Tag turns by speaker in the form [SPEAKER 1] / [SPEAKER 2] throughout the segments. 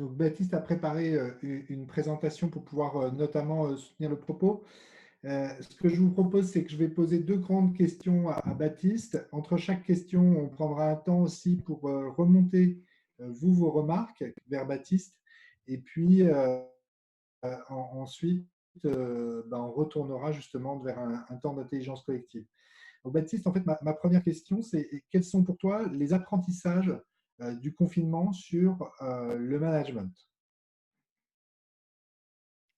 [SPEAKER 1] Donc, Baptiste a préparé une présentation pour pouvoir notamment soutenir le propos. Ce que je vous propose, c'est que je vais poser deux grandes questions à Baptiste. Entre chaque question, on prendra un temps aussi pour remonter vos remarques vers Baptiste. Et puis ensuite, on retournera justement vers un temps d'intelligence collective. Donc, Baptiste, en fait, ma première question, c'est quels sont pour toi les apprentissages du confinement sur le management?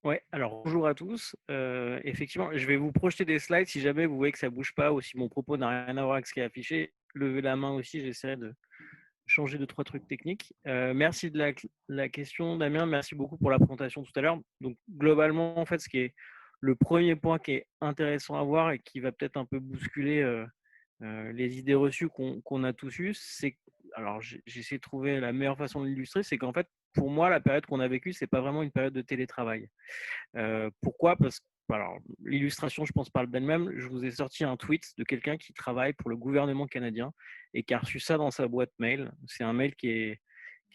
[SPEAKER 2] Ouais, alors bonjour à tous. Effectivement, je vais vous projeter des slides. Si jamais vous voyez que ça bouge pas ou si mon propos n'a rien à voir avec ce qui est affiché, levez la main aussi. J'essaierai de changer deux, trois trucs techniques. Merci de la question, Damien. Merci beaucoup pour la présentation tout à l'heure. Donc, globalement, en fait, ce qui est le premier point qui est intéressant à voir et qui va peut-être un peu bousculer les idées reçues qu'on a tous eues, c'est, alors j'essaie de trouver la meilleure façon de l'illustrer, c'est qu'en fait, pour moi, la période qu'on a vécue, c'est pas vraiment une période de télétravail. Pourquoi? Parce que alors, l'illustration, je pense, parle d'elle-même. Je vous ai sorti un tweet de quelqu'un qui travaille pour le gouvernement canadien et qui a reçu ça dans sa boîte mail. C'est un mail qui est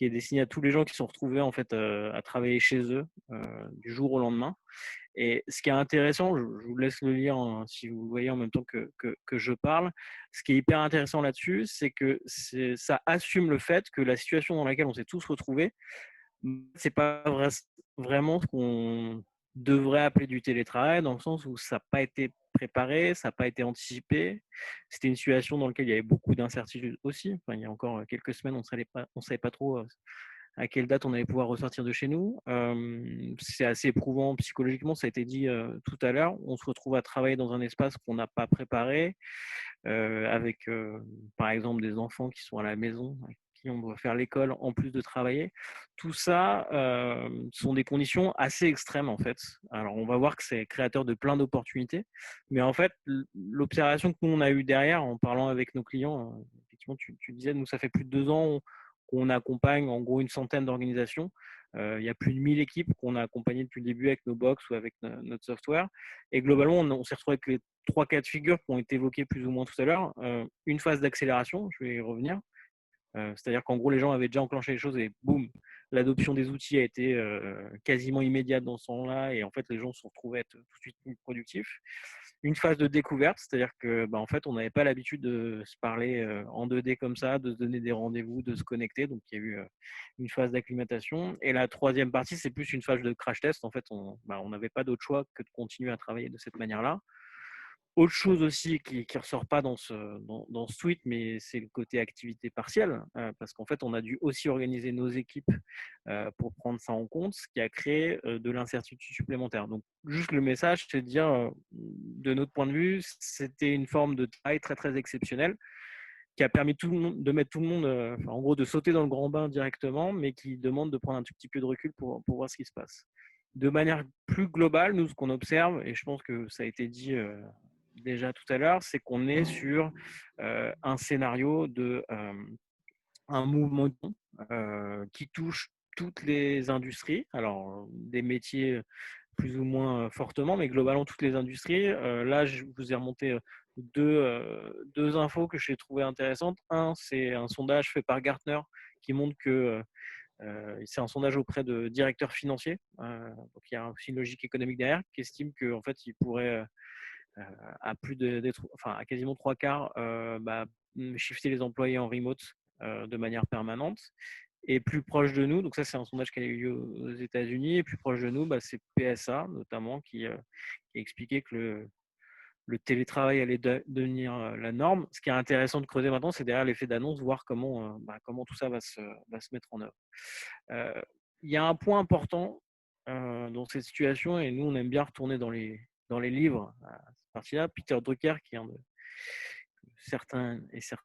[SPEAKER 2] destiné à tous les gens qui sont retrouvés en fait à travailler chez eux du jour au lendemain. Et ce qui est intéressant, je vous laisse le lire si vous le voyez en même temps que je parle. Ce qui est hyper intéressant là-dessus, c'est que ça assume le fait que la situation dans laquelle on s'est tous retrouvés, c'est pas vraiment ce qu'on devrait appeler du télétravail, dans le sens où ça n'a pas été préparé, ça n'a pas été anticipé. C'était une situation dans laquelle il y avait beaucoup d'incertitudes aussi. Enfin, il y a encore quelques semaines, on savait pas trop à quelle date on allait pouvoir ressortir de chez nous. C'est assez éprouvant psychologiquement, ça a été dit tout à l'heure. On se retrouve à travailler dans un espace qu'on n'a pas préparé, avec par exemple des enfants qui sont à la maison, avec qui on doit faire l'école en plus de travailler. Tout ça sont des conditions assez extrêmes en fait. Alors on va voir que c'est créateur de plein d'opportunités, mais en fait l'observation que nous on a eue derrière en parlant avec nos clients, effectivement tu disais, nous ça fait plus de 2 ans qu'on accompagne en gros une centaine d'organisations. Il y a plus de 1000 équipes qu'on a accompagnées depuis le début avec nos box ou avec notre software. Et globalement, on s'est retrouvé avec les 3 cas de figure qui ont été évoqués plus ou moins tout à l'heure. Une phase d'accélération, je vais y revenir. C'est-à-dire qu'en gros, les gens avaient déjà enclenché les choses et boum, l'adoption des outils a été quasiment immédiate dans ce temps-là. Et en fait, les gens se sont retrouvés à être tout de suite plus productifs. Une phase de découverte, c'est-à-dire que en fait, on n'avait pas l'habitude de se parler en 2D comme ça, de se donner des rendez-vous, de se connecter. Donc, il y a eu une phase d'acclimatation. Et la troisième partie, c'est plus une phase de crash test. En fait, on n'avait pas d'autre choix que de continuer à travailler de cette manière-là. Autre chose aussi qui ne ressort pas dans ce tweet, mais c'est le côté activité partielle, parce qu'en fait, on a dû aussi organiser nos équipes pour prendre ça en compte, ce qui a créé de l'incertitude supplémentaire. Donc, juste le message, c'est de dire, de notre point de vue, c'était une forme de travail très, très exceptionnelle qui a permis tout le monde, de mettre tout le monde, en gros, de sauter dans le grand bain directement, mais qui demande de prendre un tout petit peu de recul pour voir ce qui se passe. De manière plus globale, nous, ce qu'on observe, et je pense que ça a été dit déjà tout à l'heure, c'est qu'on est sur un scénario de un mouvement qui touche toutes les industries, alors des métiers plus ou moins fortement, mais globalement toutes les industries. Là, je vous ai remonté deux infos que j'ai trouvées intéressantes. Un, c'est un sondage fait par Gartner qui montre que c'est un sondage auprès de directeurs financiers, donc il y a aussi une logique économique derrière, qui estime qu'en fait, il pourrait à enfin à quasiment 3 quarts, shifter les employés en remote de manière permanente. Et plus proche de nous, donc ça c'est un sondage qui a eu lieu aux États-Unis, et plus proche de nous, c'est PSA notamment qui a expliqué que le télétravail allait devenir la norme. Ce qui est intéressant de creuser maintenant, c'est derrière l'effet d'annonce, voir comment tout ça va se mettre en œuvre. Il y a un point important dans cette situation, et nous on aime bien retourner dans les livres à cette partie-là. Peter Drucker, qui est un de certains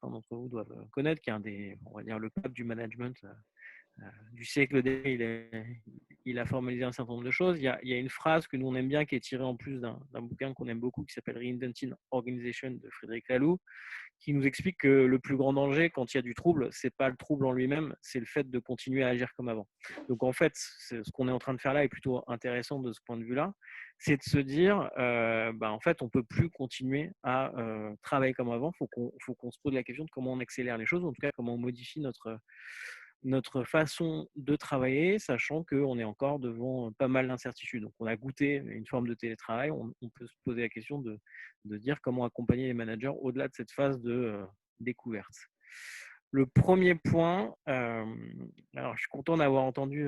[SPEAKER 2] d'entre vous doivent connaître, qui est on va dire, le pape du management du siècle dernier, il a formalisé un certain nombre de choses. Il y a une phrase que nous on aime bien, qui est tirée en plus d'un bouquin qu'on aime beaucoup, qui s'appelle Reinventing Organization de Frédéric Laloux, qui nous explique que le plus grand danger quand il y a du trouble, c'est pas le trouble en lui-même, c'est le fait de continuer à agir comme avant. Donc en fait, ce qu'on est en train de faire là est plutôt intéressant de ce point de vue-là, c'est de se dire, en fait, on peut plus continuer à travailler comme avant. Faut qu'on se pose la question de comment on accélère les choses, en tout cas comment on modifie notre façon de travailler, sachant qu'on est encore devant pas mal d'incertitudes. Donc, on a goûté une forme de télétravail. On peut se poser la question de dire comment accompagner les managers au-delà de cette phase de découverte. Le premier point, alors je suis content d'avoir entendu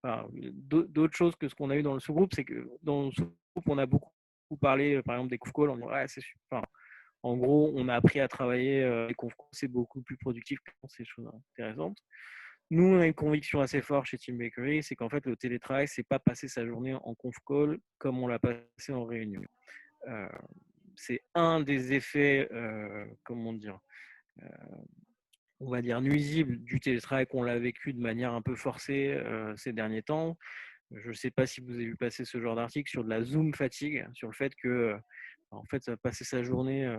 [SPEAKER 2] d'autres choses que ce qu'on a eu dans le sous-groupe, c'est que dans le sous-groupe, on a beaucoup parlé, par exemple, des conf calls. On dit, ouais, c'est super. En gros, on a appris à travailler les conf calls, c'est beaucoup plus productif que ces choses intéressantes. Nous, on a une conviction assez forte chez Team Bakery, c'est qu'en fait, le télétravail, c'est pas passer sa journée en conf call comme on l'a passé en réunion. C'est un des effets, comment dire, on va dire nuisibles du télétravail qu'on l'a vécu de manière un peu forcée ces derniers temps. Je ne sais pas si vous avez vu passer ce genre d'article sur de la Zoom fatigue, sur le fait que en fait, passer sa journée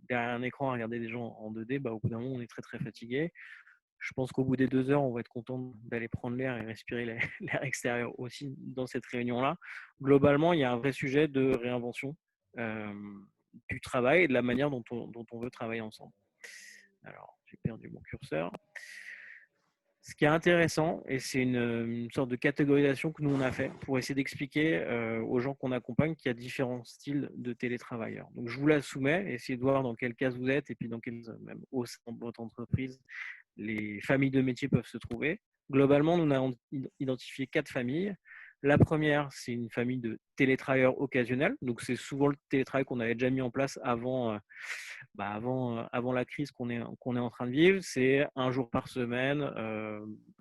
[SPEAKER 2] derrière un écran à regarder des gens en 2D, au bout d'un moment, on est très très fatigué. Je pense qu'au bout des 2 heures, on va être content d'aller prendre l'air et respirer l'air extérieur aussi dans cette réunion-là. Globalement, il y a un vrai sujet de réinvention du travail et de la manière dont on veut travailler ensemble. Alors, j'ai perdu mon curseur. Ce qui est intéressant, et c'est une sorte de catégorisation que nous on a fait pour essayer d'expliquer aux gens qu'on accompagne qu'il y a différents styles de télétravailleurs. Donc je vous la soumets, essayez de voir dans quelle case vous êtes et puis dans quelle, même au sein de votre entreprise, les familles de métiers peuvent se trouver. Globalement, nous avons identifié 4 familles. La première, c'est une famille de télétravailleurs occasionnels. Donc, c'est souvent le télétravail qu'on avait déjà mis en place avant la crise qu'on est en train de vivre. C'est un jour par semaine.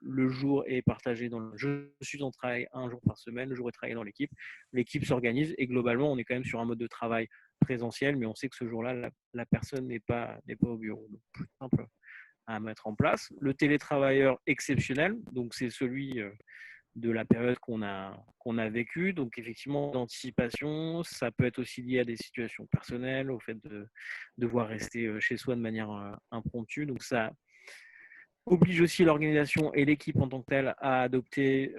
[SPEAKER 2] Le jour est partagé je suis en travail un jour par semaine. Le jour est travaillé dans l'équipe. L'équipe s'organise et globalement, on est quand même sur un mode de travail présentiel, mais on sait que ce jour-là, la personne n'est pas au bureau. Donc, plus simple à mettre en place. Le télétravailleur exceptionnel, donc c'est celui de la période qu'on a vécue. Donc effectivement, l'anticipation, ça peut être aussi lié à des situations personnelles, au fait de devoir rester chez soi de manière impromptue. Donc ça oblige aussi l'organisation et l'équipe en tant que telle à adopter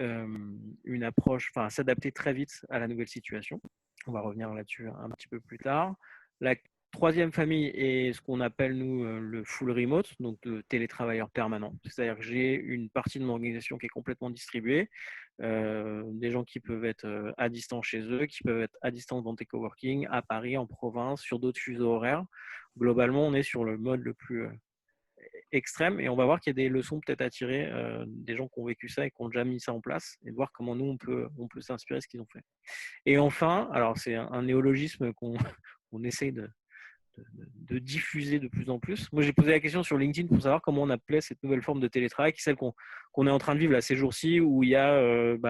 [SPEAKER 2] une approche, enfin à s'adapter très vite à la nouvelle situation. On va revenir là-dessus un petit peu plus tard. La troisième famille est ce qu'on appelle, nous, le full remote, donc le télétravailleur permanent. C'est-à-dire que j'ai une partie de mon organisation qui est complètement distribuée, des gens qui peuvent être à distance chez eux, qui peuvent être à distance dans des coworking, à Paris, en province, sur d'autres fuseaux horaires. Globalement, on est sur le mode le plus extrême et on va voir qu'il y a des leçons peut-être à tirer des gens qui ont vécu ça et qui ont déjà mis ça en place et de voir comment nous, on peut s'inspirer de ce qu'ils ont fait. Et enfin, alors c'est un néologisme qu'on essaye de diffuser de plus en plus. Moi, j'ai posé la question sur LinkedIn pour savoir comment on appelait cette nouvelle forme de télétravail, qui est celle qu'on est en train de vivre là ces jours-ci, où il y a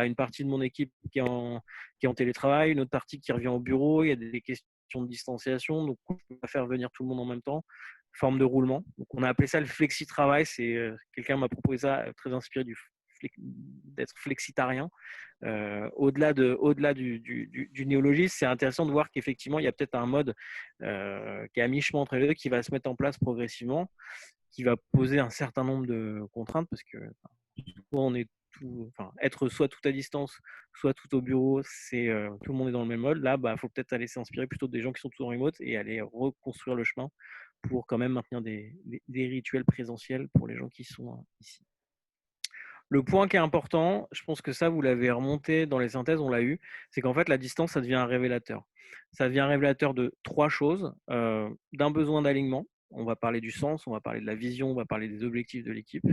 [SPEAKER 2] une partie de mon équipe qui est en télétravail, une autre partie qui revient au bureau, il y a des questions de distanciation, donc on ne peut pas faire venir tout le monde en même temps, forme de roulement. Donc on a appelé ça le flexi-travail, quelqu'un m'a proposé ça, très inspiré d'être flexitarien. Au-delà du néologisme, c'est intéressant de voir qu'effectivement, il y a peut-être un mode qui est à mi-chemin entre les deux, qui va se mettre en place progressivement, qui va poser un certain nombre de contraintes, parce que on est être soit tout à distance, soit tout au bureau, tout le monde est dans le même mode. Là, il faut peut-être aller s'inspirer plutôt des gens qui sont tout en remote et aller reconstruire le chemin pour quand même maintenir des rituels présentiels pour les gens qui sont ici. Le point qui est important, je pense que ça, vous l'avez remonté dans les synthèses, on l'a eu, c'est qu'en fait, la distance, ça devient un révélateur. Ça devient un révélateur de 3 choses. D'un besoin d'alignement, on va parler du sens, on va parler de la vision, on va parler des objectifs de l'équipe.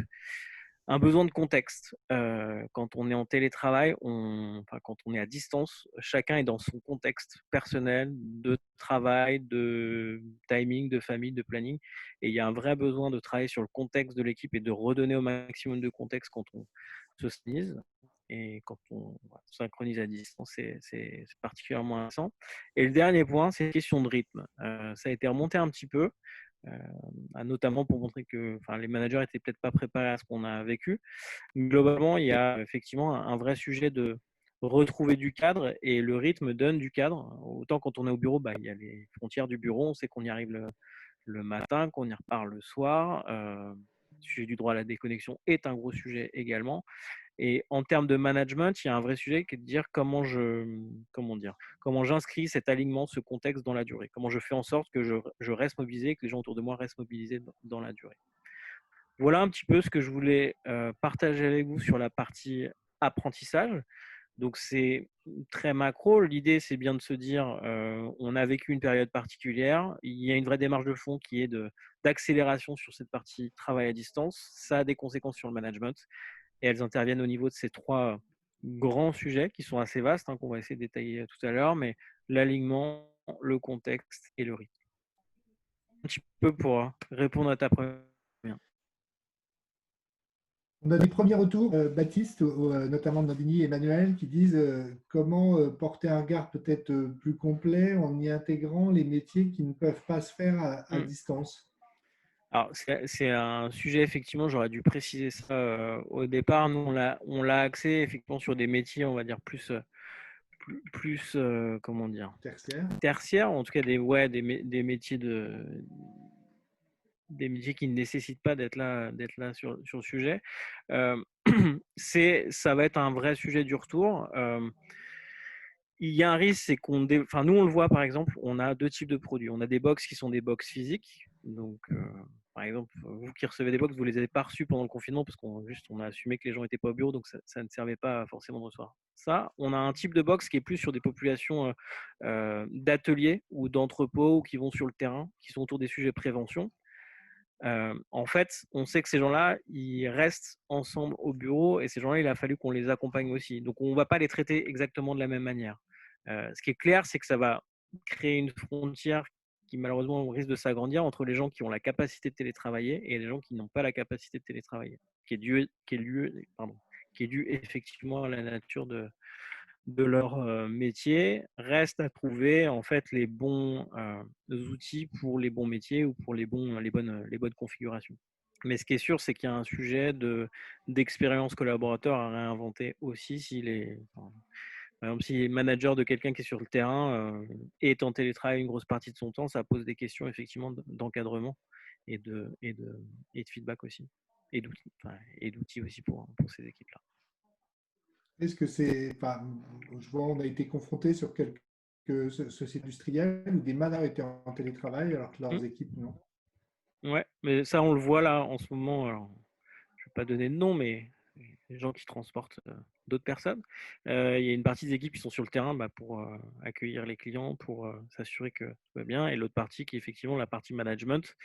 [SPEAKER 2] Un besoin de contexte. Quand on est en télétravail, quand on est à distance, chacun est dans son contexte personnel de travail, de timing, de famille, de planning. Et il y a un vrai besoin de travailler sur le contexte de l'équipe et de redonner au maximum de contexte quand on se synchronise. Et quand on synchronise à distance, c'est particulièrement intéressant. Et le dernier point, c'est la question de rythme. Ça a été remonté un petit peu. Notamment pour montrer que les managers n'étaient peut-être pas préparés à ce qu'on a vécu. Globalement, il y a effectivement un vrai sujet de retrouver du cadre et le rythme donne du cadre. Autant quand on est au bureau, il y a les frontières du bureau, on sait qu'on y arrive le matin, qu'on y repart le soir. Le sujet du droit à la déconnexion est un gros sujet également. Et en termes de management, il y a un vrai sujet qui est de dire comment j'inscris cet alignement, ce contexte dans la durée. Comment je fais en sorte que je reste mobilisé, que les gens autour de moi restent mobilisés dans la durée. Voilà un petit peu ce que je voulais partager avec vous sur la partie apprentissage. Donc c'est très macro. L'idée, c'est bien de se dire, on a vécu une période particulière. Il y a une vraie démarche de fond qui est d'accélération sur cette partie travail à distance. Ça a des conséquences sur le management et elles interviennent au niveau de ces trois grands sujets qui sont assez vastes, hein, qu'on va essayer de détailler tout à l'heure, mais l'alignement, le contexte et le rythme. Un petit peu pour répondre à ta première.
[SPEAKER 1] On a des premiers retours, Baptiste, notamment de Nandini et Emmanuel, qui disent comment porter un regard peut-être plus complet en y intégrant les métiers qui ne peuvent pas se faire à
[SPEAKER 2] Hmm.
[SPEAKER 1] distance.
[SPEAKER 2] Alors, c'est un sujet, effectivement, j'aurais dû préciser ça au départ. Nous, on l'a axé effectivement sur des métiers, on va dire, comment dire,
[SPEAKER 1] Tertiaire.
[SPEAKER 2] tertiaires, en tout cas des métiers des métiers qui ne nécessitent pas d'être là sur le sujet. Ça va être un vrai sujet du retour. Il y a un risque, c'est enfin, nous on le voit par exemple, on a deux types de produits. On a des box qui sont des box physiques. Donc, par exemple, vous qui recevez des box, vous les avez pas reçus pendant le confinement parce on a assumé que les gens n'étaient pas au bureau, donc ça ne servait pas forcément de recevoir. Ça, on a un type de box qui est plus sur des populations d'ateliers ou d'entrepôts ou qui vont sur le terrain, qui sont autour des sujets prévention. En fait, on sait que ces gens-là, ils restent ensemble au bureau et ces gens-là, il a fallu qu'on les accompagne aussi. Donc, on ne va pas les traiter exactement de la même manière. Ce qui est clair, c'est que ça va créer une frontière qui malheureusement risque de s'agrandir entre les gens qui ont la capacité de télétravailler et les gens qui n'ont pas la capacité de télétravailler, qui est dû effectivement à la nature de leur métier. Reste à trouver en fait les bons outils pour les bons métiers ou pour les bonnes configurations. Mais ce qui est sûr, c'est qu'il y a un sujet d'expérience collaborateur à réinventer aussi par exemple, si manager de quelqu'un qui est sur le terrain est en télétravail une grosse partie de son temps, ça pose des questions effectivement d'encadrement et et de feedback aussi. Et d'outils aussi pour ces équipes-là.
[SPEAKER 1] Est-ce que c'est, enfin, je vois, on a été confronté sur quelques sociétés industrielles où des managers étaient en télétravail alors que leurs équipes non.
[SPEAKER 2] Ouais, mais ça, on le voit là en ce moment. Alors, je ne vais pas donner de nom, mais les gens qui transportent d'autres personnes. Il y a une partie des équipes qui sont sur le terrain pour accueillir les clients, pour s'assurer que tout va bien, et l'autre partie qui est effectivement la partie management,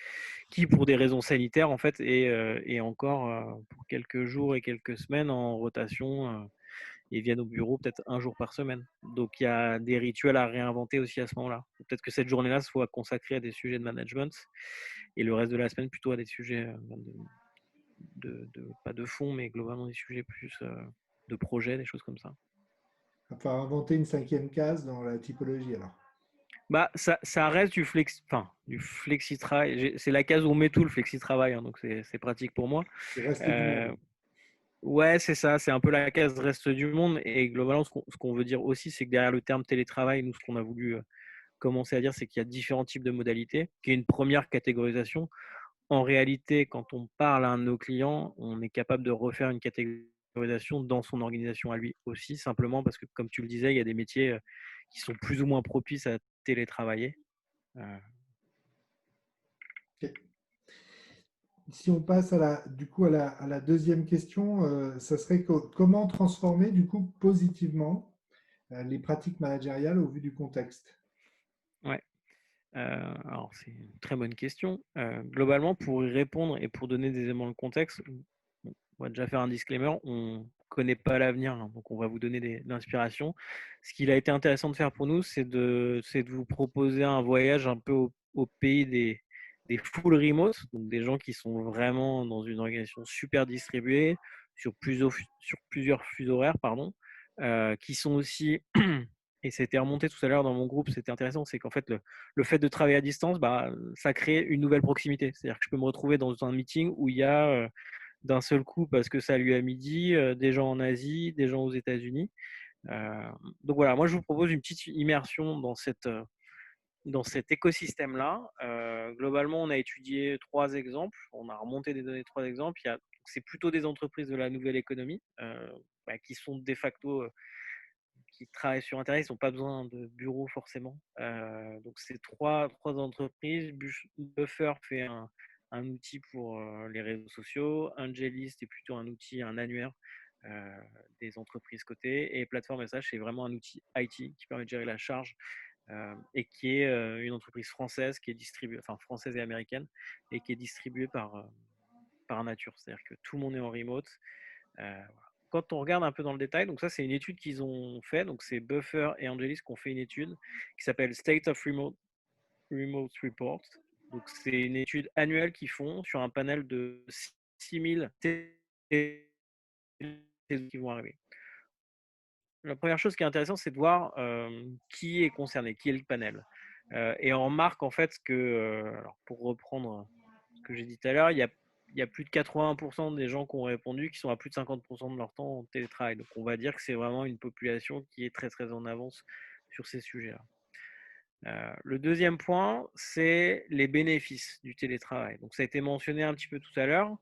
[SPEAKER 2] qui pour des raisons sanitaires en fait est encore pour quelques jours et quelques semaines en rotation et viennent au bureau peut-être un jour par semaine. Donc il y a des rituels à réinventer aussi à ce moment-là. Peut-être que cette journée-là soit consacrée à des sujets de management et le reste de la semaine plutôt à des sujets pas de fond, mais globalement des sujets plus de projet, des choses comme ça.
[SPEAKER 1] Enfin, inventer une cinquième case dans la typologie alors.
[SPEAKER 2] Ça reste du flexi-travail. C'est la case où on met tout le flexi-travail, hein, donc c'est pratique pour moi.
[SPEAKER 1] Le reste du
[SPEAKER 2] Euh,
[SPEAKER 1] monde.
[SPEAKER 2] ouais, c'est ça, c'est un peu la case reste du monde. Et globalement, ce qu'on veut dire aussi, c'est que derrière le terme télétravail, nous, ce qu'on a voulu commencer à dire, c'est qu'il y a différents types de modalités, qui est une première catégorisation. En réalité, quand on parle à un de nos clients, on est capable de refaire une catégorisation dans son organisation à lui aussi, simplement parce que, comme tu le disais, il y a des métiers qui sont plus ou moins propices à télétravailler.
[SPEAKER 1] Ok. Si on passe du coup à la deuxième question, ça serait comment transformer du coup positivement les pratiques managériales au vu du contexte.
[SPEAKER 2] Ouais. Alors, c'est une très bonne question. Globalement, pour y répondre et pour donner des éléments de contexte, on va déjà faire un disclaimer. On ne connaît pas l'avenir, hein, donc on va vous donner de l'inspiration. Ce qu'il a été intéressant de faire pour nous, c'est de vous proposer un voyage un peu au pays des full remote, donc des gens qui sont vraiment dans une organisation super distribuée sur plusieurs fuseaux horaires, pardon, qui sont aussi et c'était remonté tout à l'heure dans mon groupe, c'était intéressant, c'est qu'en fait, le fait de travailler à distance, ça crée une nouvelle proximité. C'est-à-dire que je peux me retrouver dans un meeting où il y a d'un seul coup, parce que ça lui a midi, des gens en Asie, des gens aux États-Unis. Donc voilà, moi je vous propose une petite immersion dans cet écosystème-là. Globalement, on a étudié trois exemples, on a remonté des données de trois exemples. C'est plutôt des entreprises de la nouvelle économie qui sont de facto qui travaillent sur Internet, ils n'ont pas besoin de bureau forcément. Donc c'est trois entreprises. Buffer fait un outil pour les réseaux sociaux. Angelist est plutôt un outil, un annuaire des entreprises cotées. Et Plateforme SH, c'est vraiment un outil IT qui permet de gérer la charge et qui est une entreprise française qui est distribuée, enfin française et américaine, et qui est distribuée par Nature. C'est-à-dire que tout le monde est en remote. Voilà. Quand on regarde un peu dans le détail, donc ça c'est une étude qu'ils ont fait, donc c'est Buffer et Angelis qui ont fait une étude qui s'appelle State of Remote Report. Donc c'est une étude annuelle qu'ils font sur un panel de 6000 qui vont arriver. La première chose qui est intéressante, c'est de voir qui est concerné, qui est le panel. Et on remarque en fait que, alors pour reprendre ce que j'ai dit tout à l'heure, il y a plus de 80% des gens qui ont répondu qui sont à plus de 50% de leur temps en télétravail. Donc on va dire que c'est vraiment une population qui est très très en avance sur ces sujets-là. Le deuxième point, c'est les bénéfices du télétravail. Donc ça a été mentionné un petit peu tout à l'heure.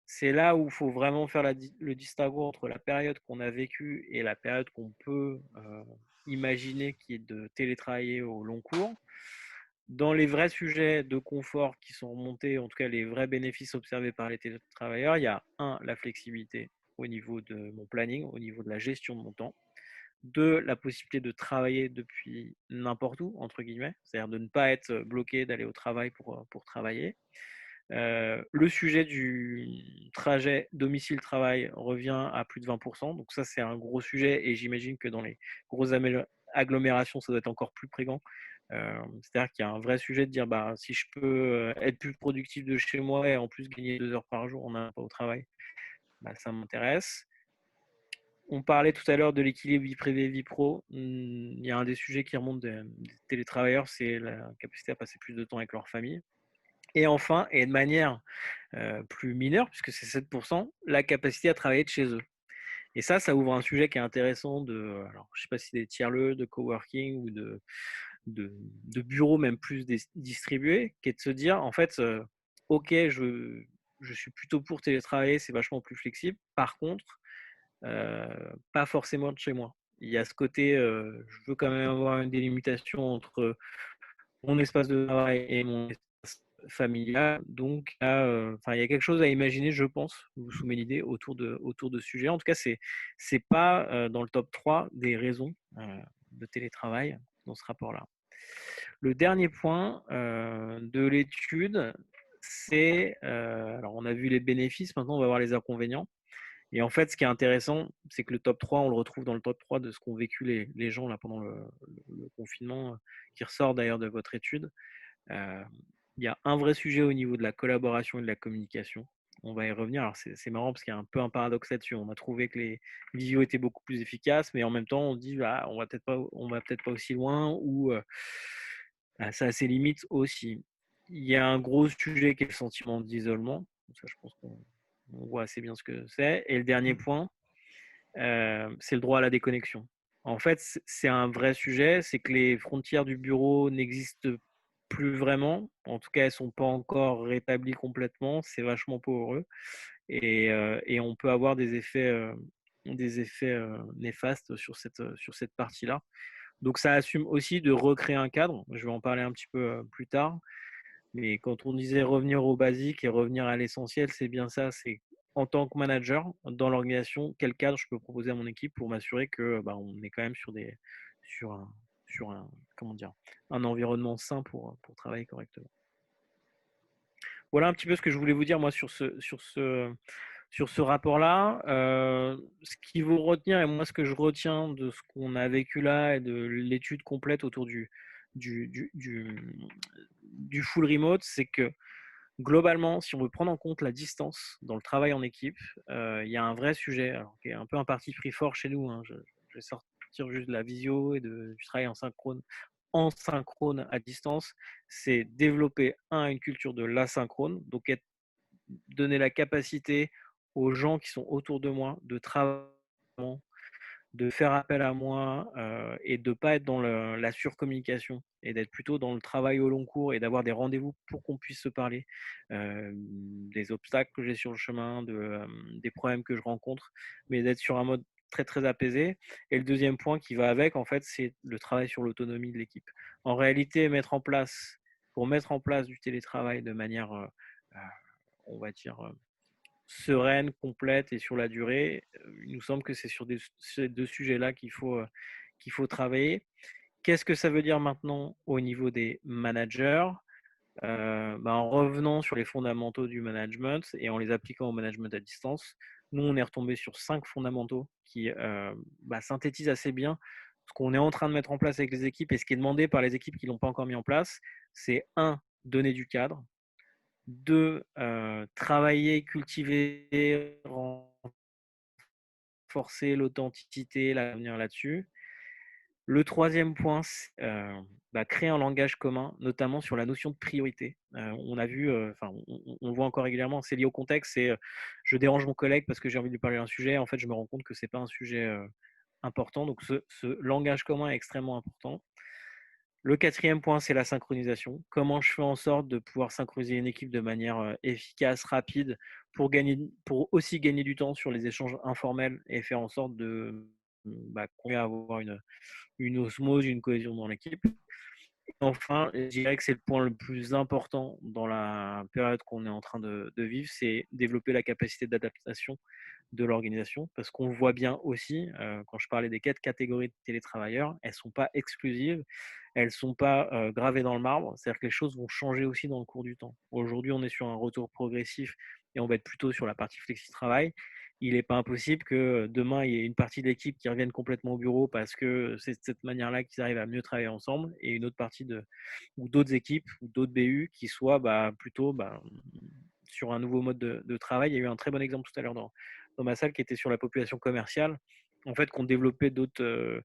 [SPEAKER 2] C'est là où il faut vraiment faire le distinguo entre la période qu'on a vécue et la période qu'on peut imaginer qui est de télétravailler au long cours. Dans les vrais sujets de confort qui sont remontés, en tout cas les vrais bénéfices observés par les télétravailleurs, il y a la flexibilité au niveau de mon planning, au niveau de la gestion de mon temps. Deux, la possibilité de travailler depuis n'importe où, entre guillemets, c'est-à-dire de ne pas être bloqué, d'aller au travail pour travailler. Le sujet du trajet domicile-travail revient à plus de 20%. Donc ça, c'est un gros sujet et j'imagine que dans les grosses agglomérations, ça doit être encore plus prégnant. C'est-à-dire qu'il y a un vrai sujet de dire si je peux être plus productif de chez moi et en plus gagner 2 heures par jour en allant pas au travail, ça m'intéresse. On parlait tout à l'heure de l'équilibre vie privée, vie pro. Il y a un des sujets qui remonte des télétravailleurs, c'est la capacité à passer plus de temps avec leur famille. Et enfin, et de manière plus mineure, puisque c'est 7%, la capacité à travailler de chez eux. Et ça ouvre un sujet qui est intéressant alors je ne sais pas si c'est des tiers-lieux, de coworking ou de bureaux même plus distribués, qui est de se dire, en fait, ok, je suis plutôt pour télétravailler, c'est vachement plus flexible. Par contre, pas forcément de chez moi. Il y a ce côté, je veux quand même avoir une délimitation entre mon espace de travail et mon espace familial. Donc, il y a quelque chose à imaginer, je pense, vous soumettez l'idée autour de ce sujet. En tout cas, c'est pas dans le top 3 des raisons de télétravail dans ce rapport-là. Le dernier point de l'étude, c'est, alors on a vu les bénéfices, maintenant on va voir les inconvénients. Et en fait, ce qui est intéressant, c'est que le top 3, on le retrouve dans le top 3 de ce qu'ont vécu les gens là, pendant le confinement, qui ressort d'ailleurs de votre étude. Il y a un vrai sujet au niveau de la collaboration et de la communication. On va y revenir. Alors, c'est marrant parce qu'il y a un peu un paradoxe là-dessus. On a trouvé que les visios étaient beaucoup plus efficaces, mais en même temps, on dit on va peut-être pas aussi loin ou ça a ses limites aussi. Il y a un gros sujet qui est le sentiment d'isolement. Ça, je pense qu'on voit assez bien ce que c'est. Et le dernier point, c'est le droit à la déconnexion. En fait, c'est un vrai sujet, c'est que les frontières du bureau n'existent plus vraiment. En tout cas, elles ne sont pas encore rétablies complètement. C'est vachement poreux. Et on peut avoir des effets néfastes sur cette partie-là. Donc, ça assume aussi de recréer un cadre. Je vais en parler un petit peu plus tard. Mais quand on disait revenir au basique et revenir à l'essentiel, c'est bien ça. C'est en tant que manager dans l'organisation, quel cadre je peux proposer à mon équipe pour m'assurer que on est quand même sur un comment dire un environnement sain pour travailler correctement. Voilà un petit peu ce que je voulais vous dire moi sur ce rapport-là. Ce qu'il faut retenir, et moi ce que je retiens de ce qu'on a vécu là et de l'étude complète autour du full remote, c'est que globalement, si on veut prendre en compte la distance dans le travail en équipe, il y a un vrai sujet, alors, qui est un peu un parti pris fort chez nous. Je vais sortir juste de la visio et du travail en synchrone à distance. C'est développer, une culture de l'asynchrone, donc donner la capacité aux gens qui sont autour de moi de travailler, de faire appel à moi et de ne pas être dans la surcommunication et d'être plutôt dans le travail au long cours et d'avoir des rendez-vous pour qu'on puisse se parler des obstacles que j'ai sur le chemin, des problèmes que je rencontre, mais d'être sur un mode très très apaisé. Et le deuxième point qui va avec, en fait, c'est le travail sur l'autonomie de l'équipe. En réalité, pour mettre en place du télétravail de manière on va dire, sereine, complète et sur la durée. Il nous semble que c'est sur ces deux sujets-là qu'il faut travailler. Qu'est-ce que ça veut dire maintenant au niveau des managers? En revenant sur les fondamentaux du management et en les appliquant au management à distance, nous, on est retombé sur 5 fondamentaux qui synthétisent assez bien ce qu'on est en train de mettre en place avec les équipes et ce qui est demandé par les équipes qui ne l'ont pas encore mis en place. C'est 1, donner du cadre. 2, travailler, cultiver, renforcer l'authenticité, l'avenir là-dessus. Le troisième point, c'est créer un langage commun, notamment sur la notion de priorité. On a vu, on le voit encore régulièrement, c'est lié au contexte, c'est je dérange mon collègue parce que j'ai envie de lui parler d'un sujet. En fait, je me rends compte que ce n'est pas un sujet important. Donc, ce langage commun est extrêmement important. Le quatrième point, c'est la synchronisation. Comment je fais en sorte de pouvoir synchroniser une équipe de manière efficace, rapide, pour aussi gagner du temps sur les échanges informels et faire en sorte de qu'on va avoir une osmose, une cohésion dans l'équipe. Enfin, je dirais que c'est le point le plus important dans la période qu'on est en train de vivre, c'est développer la capacité d'adaptation de l'organisation, parce qu'on voit bien aussi, quand je parlais des 4 catégories de télétravailleurs, elles ne sont pas exclusives, elles ne sont pas gravées dans le marbre, c'est-à-dire que les choses vont changer aussi dans le cours du temps. Aujourd'hui, on est sur un retour progressif et on va être plutôt sur la partie flexi-travail. Il n'est pas impossible que demain, il y ait une partie de l'équipe qui revienne complètement au bureau parce que c'est de cette manière-là qu'ils arrivent à mieux travailler ensemble, et une autre partie ou d'autres équipes ou d'autres BU qui soient plutôt sur un nouveau mode de travail. Il y a eu un très bon exemple tout à l'heure dans ma salle qui était sur la population commerciale, en fait, qui ont développé d'autres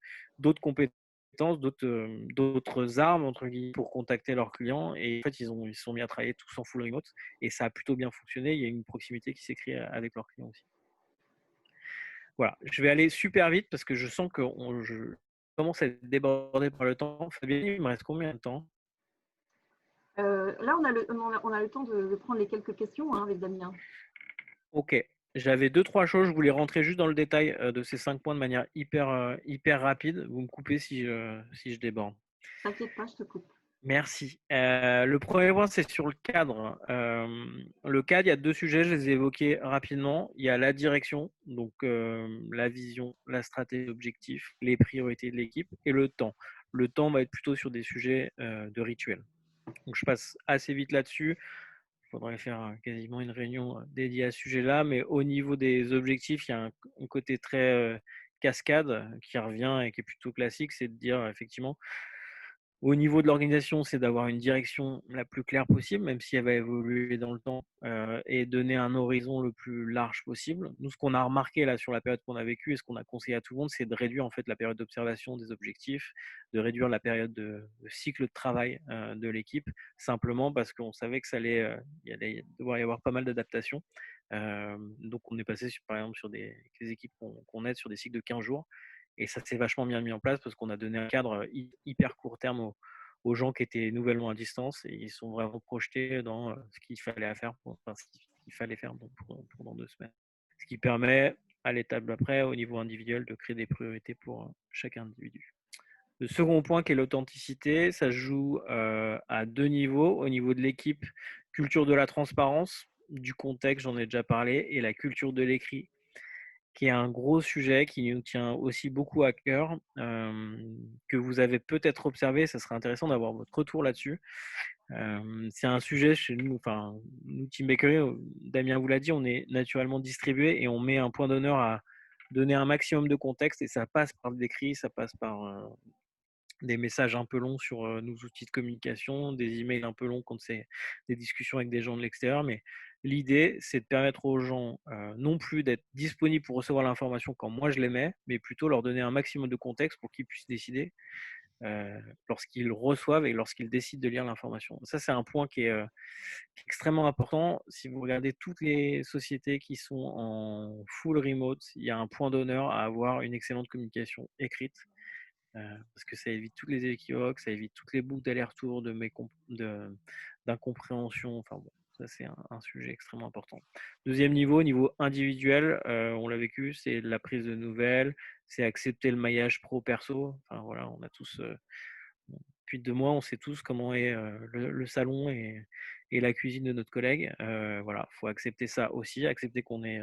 [SPEAKER 2] compétences, d'autres armes entre guillemets pour contacter leurs clients, et en fait ils se sont mis à travailler tous en full remote et ça a plutôt bien fonctionné. Il y a une proximité qui s'est créée avec leurs clients aussi. Voilà, je vais aller super vite parce que je sens que je commence à être débordé par le temps. Fabien, il me reste combien de temps?
[SPEAKER 3] Là, on a le temps de prendre les quelques questions avec Damien.
[SPEAKER 2] Ok, j'avais 2-3 choses. Je voulais rentrer juste dans le détail de ces 5 points de manière hyper rapide. Vous me coupez si je déborde.
[SPEAKER 3] T'inquiète pas, je te coupe.
[SPEAKER 2] Merci. Le premier point, c'est sur le cadre. Le cadre, il y a 2 sujets, je les ai évoqués rapidement. Il y a la direction, donc la vision, la stratégie, l'objectif, les priorités de l'équipe, et le temps. Le temps va être plutôt sur des sujets de rituel. Donc je passe assez vite là-dessus. Il faudrait faire quasiment une réunion dédiée à ce sujet-là, mais au niveau des objectifs, il y a un côté très cascade qui revient et qui est plutôt classique, c'est de dire effectivement, au niveau de l'organisation, c'est d'avoir une direction la plus claire possible, même si elle va évoluer dans le temps, et donner un horizon le plus large possible. Nous, ce qu'on a remarqué là sur la période qu'on a vécue et ce qu'on a conseillé à tout le monde, c'est de réduire en fait la période d'observation des objectifs, de réduire la période de cycle de travail de l'équipe, simplement parce qu'on savait que il allait devoir y avoir pas mal d'adaptations. Donc, on est passé par exemple sur des équipes qu'on aide sur des cycles de 15 jours. Et ça s'est vachement bien mis en place parce qu'on a donné un cadre hyper court terme aux gens qui étaient nouvellement à distance, et ils sont vraiment projetés dans ce qu'il fallait faire pendant 2 semaines. Ce qui permet à l'étape d'après, au niveau individuel, de créer des priorités pour chaque individu. Le second point qui est l'authenticité, ça se joue à 2 niveaux. Au niveau de l'équipe, culture de la transparence, du contexte, j'en ai déjà parlé, et la culture de l'écrit, qui est un gros sujet qui nous tient aussi beaucoup à cœur, que vous avez peut-être observé. Ça serait intéressant d'avoir votre retour là-dessus. C'est un sujet chez nous, enfin, nous, Team Bakery, Damien vous l'a dit, on est naturellement distribué et on met un point d'honneur à donner un maximum de contexte, et ça passe par l'écrit, ça passe par des messages un peu longs sur nos outils de communication, des emails un peu longs quand c'est des discussions avec des gens de l'extérieur. Mais l'idée, c'est de permettre aux gens non plus d'être disponibles pour recevoir l'information quand moi je les mets, mais plutôt leur donner un maximum de contexte pour qu'ils puissent décider lorsqu'ils reçoivent et lorsqu'ils décident de lire l'information. Ça, c'est un point qui est extrêmement important. Si vous regardez toutes les sociétés qui sont en full remote, il y a un point d'honneur à avoir une excellente communication écrite. Parce que ça évite toutes les équivoques, ça évite toutes les boucles d'aller-retour, d'incompréhension. Enfin bon, ça c'est un sujet extrêmement important. Deuxième niveau individuel, on l'a vécu, c'est la prise de nouvelles, c'est accepter le maillage pro-perso. Enfin voilà, on a tous, depuis 2 mois, on sait tous comment est le salon, et et la cuisine de notre collègue. Voilà, faut accepter ça aussi, accepter qu'on est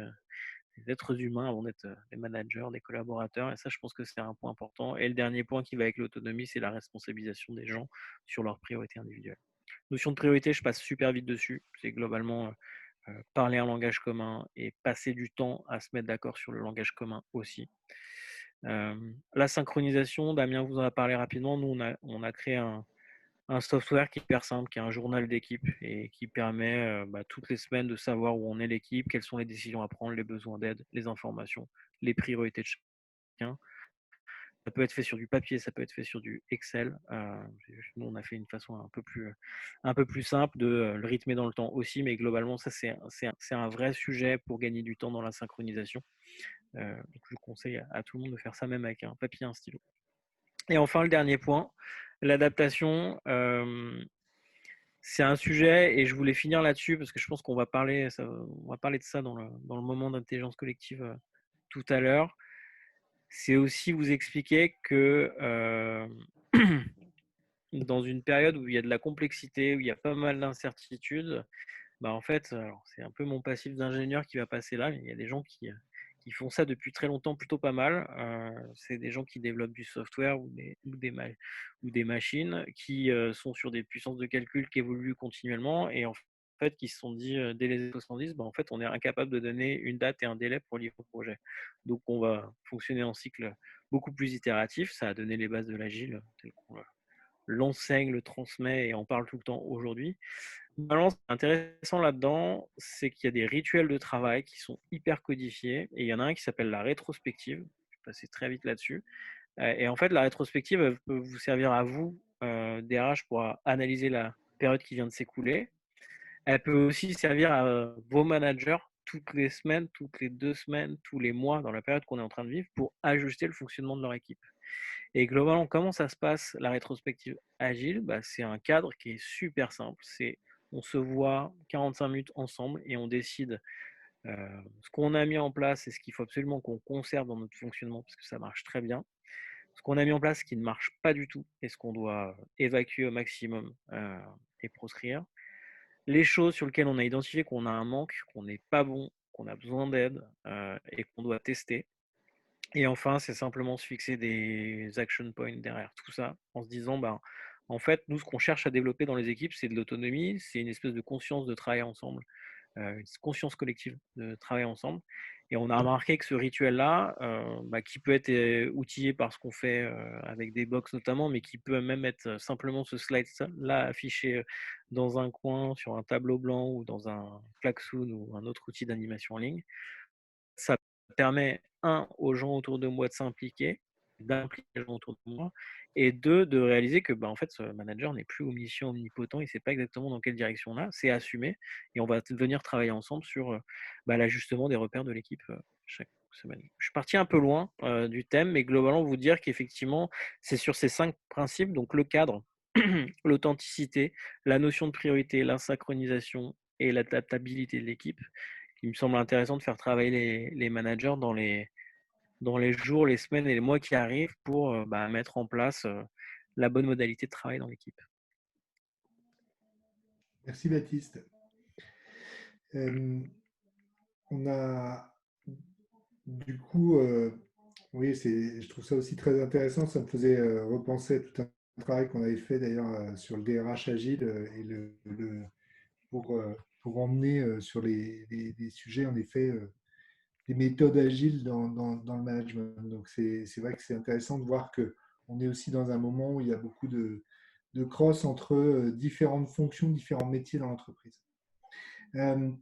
[SPEAKER 2] des êtres humains avant d'être des managers, des collaborateurs. Et ça, je pense que c'est un point important. Et le dernier point qui va avec l'autonomie, c'est la responsabilisation des gens sur leurs priorités individuelles. Notion de priorité, je passe super vite dessus. C'est globalement parler un langage commun et passer du temps à se mettre d'accord sur le langage commun aussi. La synchronisation, Damien vous en a parlé rapidement. Nous, on a créé un software qui est hyper simple, qui est un journal d'équipe et qui permet toutes les semaines de savoir où on est l'équipe, quelles sont les décisions à prendre, les besoins d'aide, les informations, les priorités de chacun. Ça peut être fait sur du papier, ça peut être fait sur du Excel. Nous, on a fait une façon un peu plus simple de le rythmer dans le temps aussi, mais globalement, ça, c'est un vrai sujet pour gagner du temps dans la synchronisation. Donc, je conseille à tout le monde de faire ça même avec un papier et un stylo. Et enfin, le dernier point, l'adaptation. C'est un sujet, et je voulais finir là-dessus parce que je pense qu'on va parler, on va parler de ça dans le moment d'intelligence collective tout à l'heure. C'est aussi vous expliquer que dans une période où il y a de la complexité, où il y a pas mal d'incertitudes, en fait, c'est un peu mon passif d'ingénieur qui va passer là. Il y a des gens qui font ça depuis très longtemps, plutôt pas mal. C'est des gens qui développent du software ou des machines qui sont sur des puissances de calcul qui évoluent continuellement et en fait qui se sont dit dès les années 70, en fait, on est incapable de donner une date et un délai pour livrer le projet. Donc, on va fonctionner en cycle beaucoup plus itératif. Ça a donné les bases de l'agile tel qu'on l'enseigne, le transmet et en parle tout le temps aujourd'hui. Normalement, ce qui est intéressant là-dedans, c'est qu'il y a des rituels de travail qui sont hyper codifiés et il y en a un qui s'appelle la rétrospective. Je vais passer très vite là-dessus. Et en fait, la rétrospective elle peut vous servir à vous, DRH, pour analyser la période qui vient de s'écouler. Elle peut aussi servir à vos managers toutes les semaines, toutes les 2 semaines, tous les mois dans la période qu'on est en train de vivre pour ajuster le fonctionnement de leur équipe. Et globalement, comment ça se passe la rétrospective agile? C'est un cadre qui est super simple. On se voit 45 minutes ensemble et on décide ce qu'on a mis en place et ce qu'il faut absolument qu'on conserve dans notre fonctionnement parce que ça marche très bien. Ce qu'on a mis en place qui ne marche pas du tout et ce qu'on doit évacuer au maximum et proscrire. Les choses sur lesquelles on a identifié qu'on a un manque, qu'on n'est pas bon, qu'on a besoin d'aide et qu'on doit tester. Et enfin, c'est simplement se fixer des action points derrière tout ça, en se disant, en fait, nous, ce qu'on cherche à développer dans les équipes, c'est de l'autonomie, c'est une espèce de conscience de travail ensemble, une conscience collective de travail ensemble. Et on a remarqué que ce rituel-là, qui peut être outillé par ce qu'on fait avec des box notamment, mais qui peut même être simplement ce slide-là affiché dans un coin, sur un tableau blanc ou dans un Klaxoon ou un autre outil d'animation en ligne. Ça permet, aux gens autour de moi de s'impliquer, d'impliquer les gens autour de moi, et deux, de réaliser que en fait, ce manager n'est plus omniscient, omnipotent, il ne sait pas exactement dans quelle direction on a, c'est assumé, et on va venir travailler ensemble sur l'ajustement des repères de l'équipe chaque semaine. Je suis parti un peu loin du thème, mais globalement, vous dire qu'effectivement, c'est sur ces 5 principes, donc le cadre, l'authenticité, la notion de priorité, la synchronisation et l'adaptabilité de l'équipe, il me semble intéressant de faire travailler les managers dans les jours, les semaines et les mois qui arrivent pour mettre en place la bonne modalité de travail dans l'équipe.
[SPEAKER 1] Merci Baptiste. On a du coup, oui, je trouve ça aussi très intéressant. Ça me faisait repenser à tout un travail qu'on avait fait d'ailleurs sur le DRH agile et pour emmener sur des sujets, en effet, des méthodes agiles dans le management. Donc, c'est vrai que c'est intéressant de voir qu'on est aussi dans un moment où il y a beaucoup de cross entre différentes fonctions, différents métiers dans l'entreprise. Je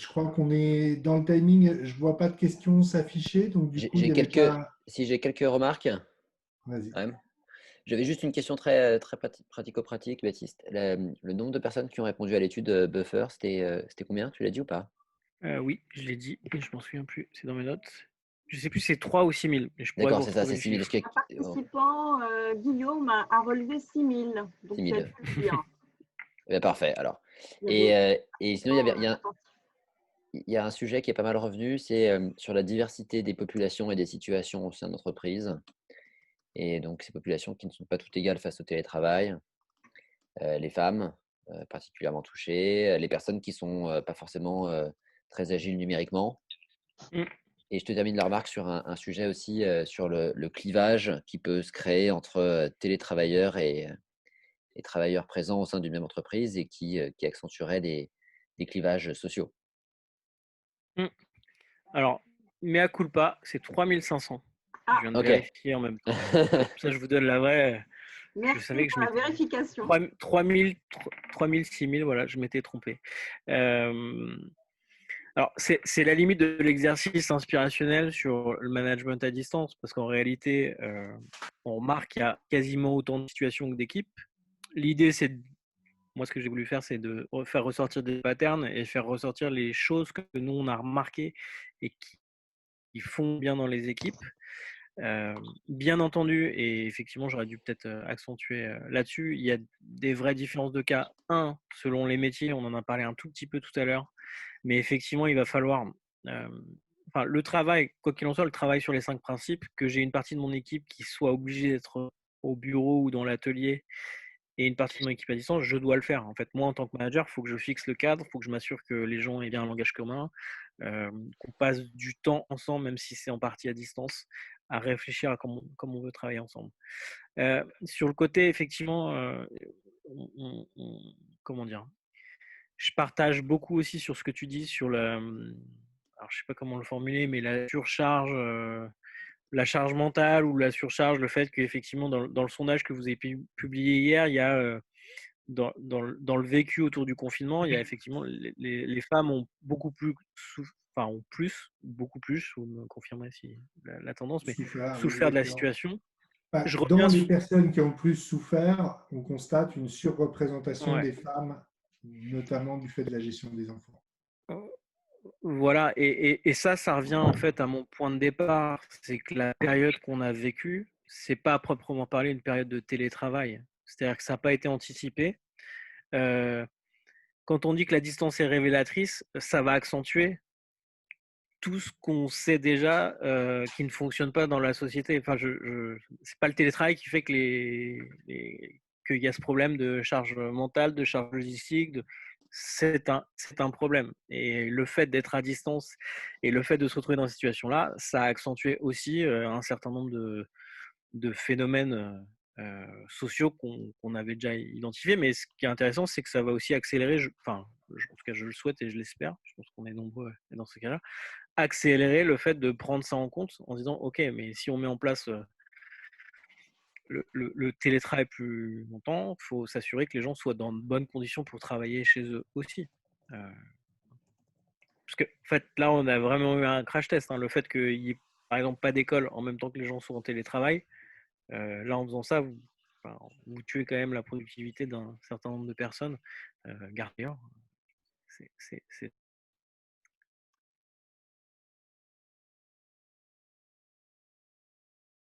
[SPEAKER 1] crois qu'on est dans le timing. Je ne vois pas de questions s'afficher. Donc, du coup, il y avait pas…
[SPEAKER 4] Si j'ai quelques remarques,
[SPEAKER 1] Vas-y.
[SPEAKER 4] quand même. J'avais juste une question très pratico-pratique, Baptiste. Le nombre de personnes qui ont répondu à l'étude Buffer, c'était combien? Tu l'as dit ou pas?
[SPEAKER 2] Oui, je l'ai dit et je m'en souviens plus. C'est dans mes notes. Je sais plus si c'est 3 ou 6 000. Mais je pourrais
[SPEAKER 4] D'accord,
[SPEAKER 2] vous
[SPEAKER 4] c'est ça,
[SPEAKER 2] retrouver
[SPEAKER 4] c'est
[SPEAKER 2] le
[SPEAKER 4] 6 000.
[SPEAKER 2] chiffre.
[SPEAKER 3] Un participant, Guillaume, a relevé 6 000. Donc,
[SPEAKER 4] 6
[SPEAKER 3] tu as
[SPEAKER 4] 000.
[SPEAKER 3] pu le dire.
[SPEAKER 4] Parfait, alors.
[SPEAKER 3] Il y a des
[SPEAKER 4] Et sinon, il
[SPEAKER 3] attentifs.
[SPEAKER 4] y a un sujet qui est pas mal revenu, c'est sur la diversité des populations et des situations au sein de l'entreprise. Et donc, ces populations qui ne sont pas toutes égales face au télétravail. les femmes particulièrement touchées, les personnes qui sont pas forcément très agiles numériquement.
[SPEAKER 2] Mm.
[SPEAKER 4] Et je te termine la remarque sur un sujet aussi sur le clivage qui peut se créer entre télétravailleurs et travailleurs présents au sein d'une même entreprise et qui accentuerait des clivages sociaux.
[SPEAKER 2] Mm. Alors, mea culpa, c'est 3500.
[SPEAKER 3] Ah,
[SPEAKER 2] Je viens de
[SPEAKER 4] Ok.
[SPEAKER 2] vérifier en même temps. Ça, je vous donne la vraie. Je
[SPEAKER 3] merci
[SPEAKER 2] savais que je
[SPEAKER 3] pour la
[SPEAKER 2] m'étais.
[SPEAKER 3] vérification.
[SPEAKER 2] 3000, 6000, voilà, je m'étais trompé. Alors, c'est la limite de l'exercice inspirationnel sur le management à distance, parce qu'en réalité, on remarque qu'il y a quasiment autant de situations que d'équipes. L'idée, moi, ce que j'ai voulu faire, c'est de faire ressortir des patterns et faire ressortir les choses que nous, on a remarquées et qui font bien dans les équipes. Bien entendu, et effectivement, j'aurais dû peut-être accentuer là-dessus, il y a des vraies différences de cas. Un, selon les métiers, on en a parlé un tout petit peu tout à l'heure, mais effectivement, il va falloir, le travail, quoi qu'il en soit, le travail sur les 5 principes, que j'ai une partie de mon équipe qui soit obligée d'être au bureau ou dans l'atelier et une partie de mon équipe à distance, je dois le faire. En fait, moi, en tant que manager, il faut que je fixe le cadre, il faut que je m'assure que les gens aient bien un langage commun, qu'on passe du temps ensemble, même si c'est en partie à distance, à réfléchir à comment on veut travailler ensemble. Sur le côté, effectivement, comment dire, je partage beaucoup aussi sur ce que tu dis sur alors je sais pas comment le formuler, mais la surcharge, la charge mentale ou la surcharge, le fait qu'effectivement dans le sondage que vous avez publié hier, il y a dans le vécu autour du confinement, il y a effectivement les femmes ont beaucoup plus beaucoup plus, vous me confirmerez si la tendance, mais
[SPEAKER 1] Souffert, oui,
[SPEAKER 2] souffert de la
[SPEAKER 1] exactement.
[SPEAKER 2] situation.
[SPEAKER 1] Bah,
[SPEAKER 2] Je
[SPEAKER 1] dans
[SPEAKER 2] reviens
[SPEAKER 1] les
[SPEAKER 2] sur.
[SPEAKER 1] personnes qui ont le plus souffert, on constate une surreprésentation
[SPEAKER 2] Ouais.
[SPEAKER 1] des femmes, notamment du fait de la gestion des enfants.
[SPEAKER 2] Voilà, et ça revient en fait à mon point de départ, c'est que la période qu'on a vécue, c'est pas à proprement parler une période de télétravail. C'est-à-dire que ça n'a pas été anticipé. Euh, Quand on dit que la distance est révélatrice, ça va accentuer tout ce qu'on sait déjà qui ne fonctionne pas dans la société. Enfin, c'est pas le télétravail qui fait que qu'il y a ce problème de charge mentale, de charge logistique. C'est un problème. Et le fait d'être à distance et le fait de se retrouver dans cette situation-là, ça a accentué aussi un certain nombre de phénomènes sociaux qu'on avait déjà identifiés. Mais ce qui est intéressant, c'est que ça va aussi accélérer, en tout cas je le souhaite et je l'espère, je pense qu'on est nombreux dans ce cas-là, accélérer le fait de prendre ça en compte en disant ok, mais si on met en place le télétravail plus longtemps, il faut s'assurer que les gens soient dans de bonnes conditions pour travailler chez eux aussi. Parce que en fait, là, on a vraiment eu un crash test. Le fait qu'il n'y ait par exemple pas d'école en même temps que les gens sont en télétravail, là, en faisant ça, vous tuez quand même la productivité d'un certain nombre de personnes. Gare d'ailleurs, c'est